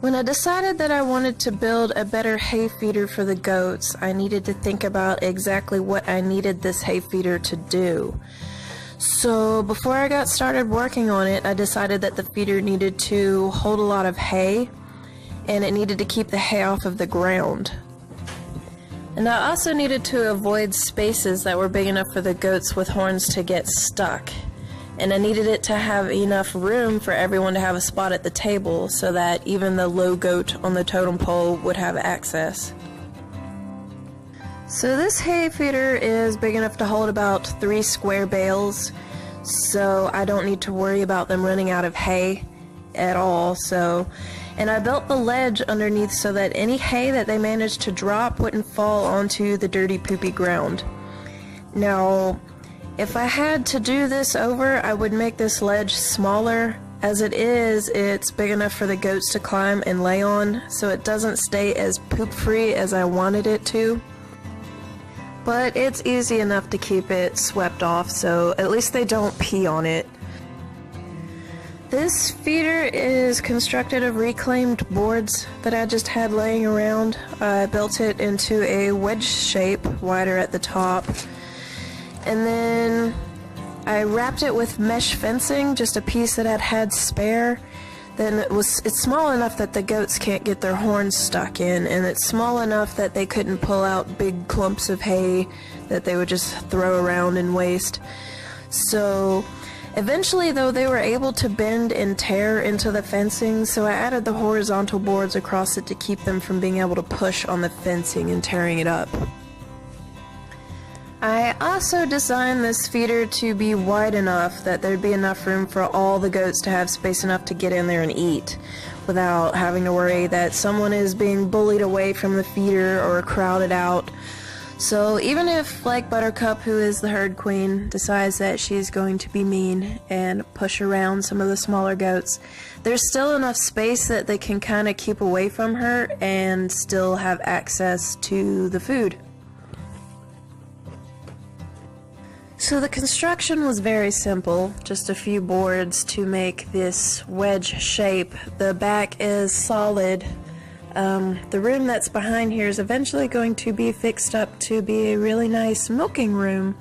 When I decided that I wanted to build a better hay feeder for the goats, I needed to think about exactly what I needed this hay feeder to do. So before I got started working on it, I decided that the feeder needed to hold a lot of hay, and it needed to keep the hay off of the ground. And I also needed to avoid spaces that were big enough for the goats with horns to get stuck. And I needed it to have enough room for everyone to have a spot at the table so that even the low goat on the totem pole would have access. So this hay feeder is big enough to hold about 3 square bales, so I don't need to worry about them running out of hay at all. And I built the ledge underneath so that any hay that they managed to drop wouldn't fall onto the dirty, poopy ground. Now, if I had to do this over, I would make this ledge smaller. As it is, it's big enough for the goats to climb and lay on, so it doesn't stay as poop-free as I wanted it to. But it's easy enough to keep it swept off, so at least they don't pee on it. This feeder is constructed of reclaimed boards that I just had laying around. I built it into a wedge shape, wider at the top. And then I wrapped it with mesh fencing, just a piece that I'd had spare. Then it's small enough that the goats can't get their horns stuck in, and it's small enough that they couldn't pull out big clumps of hay that they would just throw around and waste. So eventually, though, they were able to bend and tear into the fencing, so I added the horizontal boards across it to keep them from being able to push on the fencing and tearing it up. I also designed this feeder to be wide enough that there'd be enough room for all the goats to have space enough to get in there and eat, without having to worry that someone is being bullied away from the feeder or crowded out. So even if, like Buttercup, who is the herd queen, decides that she's going to be mean and push around some of the smaller goats, there's still enough space that they can kind of keep away from her and still have access to the food. So the construction was very simple, just a few boards to make this wedge shape. The back is solid. The room that's behind here is eventually going to be fixed up to be a really nice milking room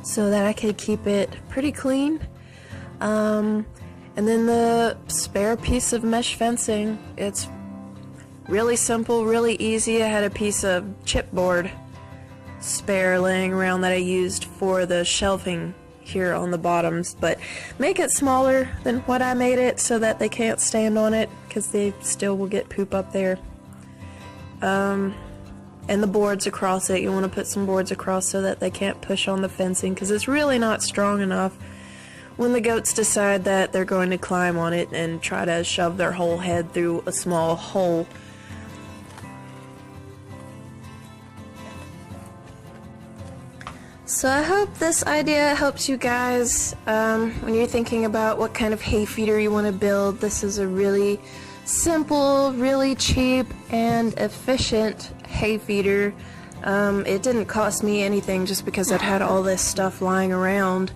so that I could keep it pretty clean. And then the spare piece of mesh fencing, it's really simple, really easy. I had a piece of chipboard spare laying around that I used for the shelving here on the bottoms, but make it smaller than what I made it so that they can't stand on it because they still will get poop up there. And the boards across it, you want to put some boards across so that they can't push on the fencing because it's really not strong enough when the goats decide that they're going to climb on it and try to shove their whole head through a small hole. So I hope this idea helps you guys when you're thinking about what kind of hay feeder you want to build. This is a really simple, really cheap, and efficient hay feeder. It didn't cost me anything just because I'd had all this stuff lying around.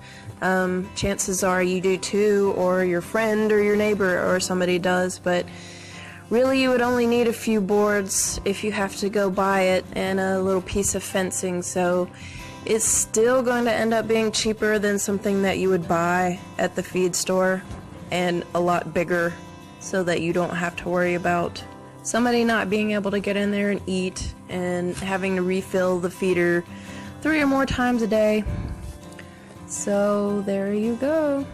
Chances are you do too, or your friend or your neighbor or somebody does, but really you would only need a few boards if you have to go buy it and a little piece of fencing, so it's still going to end up being cheaper than something that you would buy at the feed store, and a lot bigger so that you don't have to worry about somebody not being able to get in there and eat and having to refill the feeder 3 or more times a day. So there you go.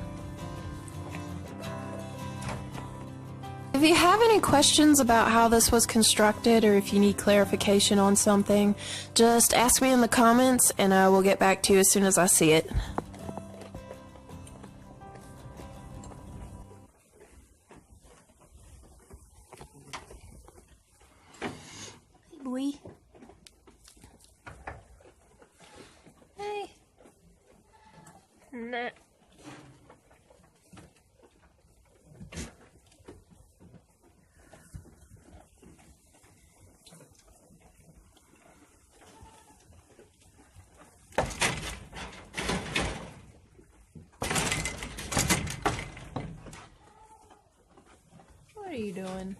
If you have any questions about how this was constructed, or if you need clarification on something, just ask me in the comments and I will get back to you as soon as I see it. Hey, boy. Hey. Nah. What are you doing?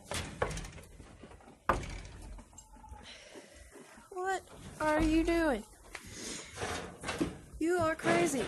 are you doing? You are crazy.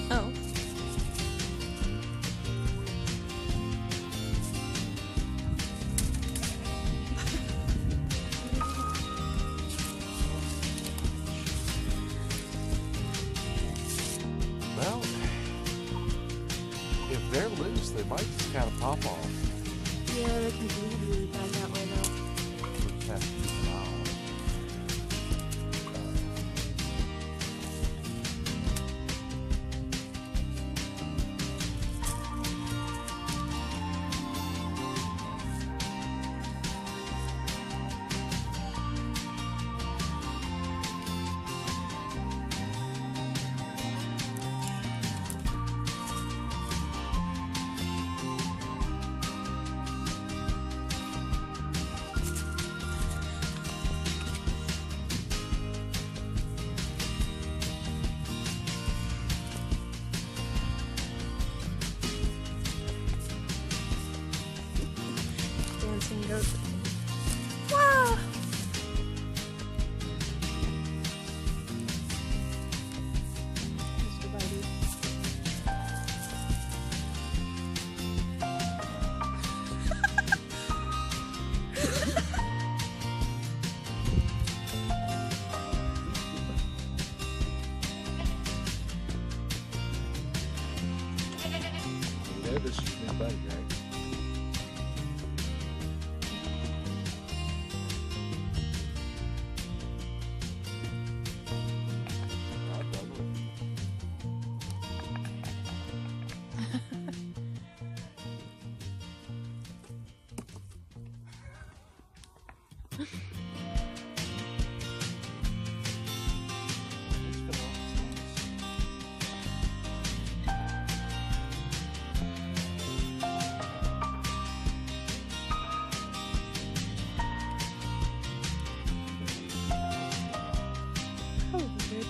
No. Well, if they're loose, they might just kind of pop off. Yeah, they can bleed really bad that way though. Just have to keep an eye on it. Dancing goat. Wow! Mr. Buddy. Yeah, this is my buddy, right? Oh, weird.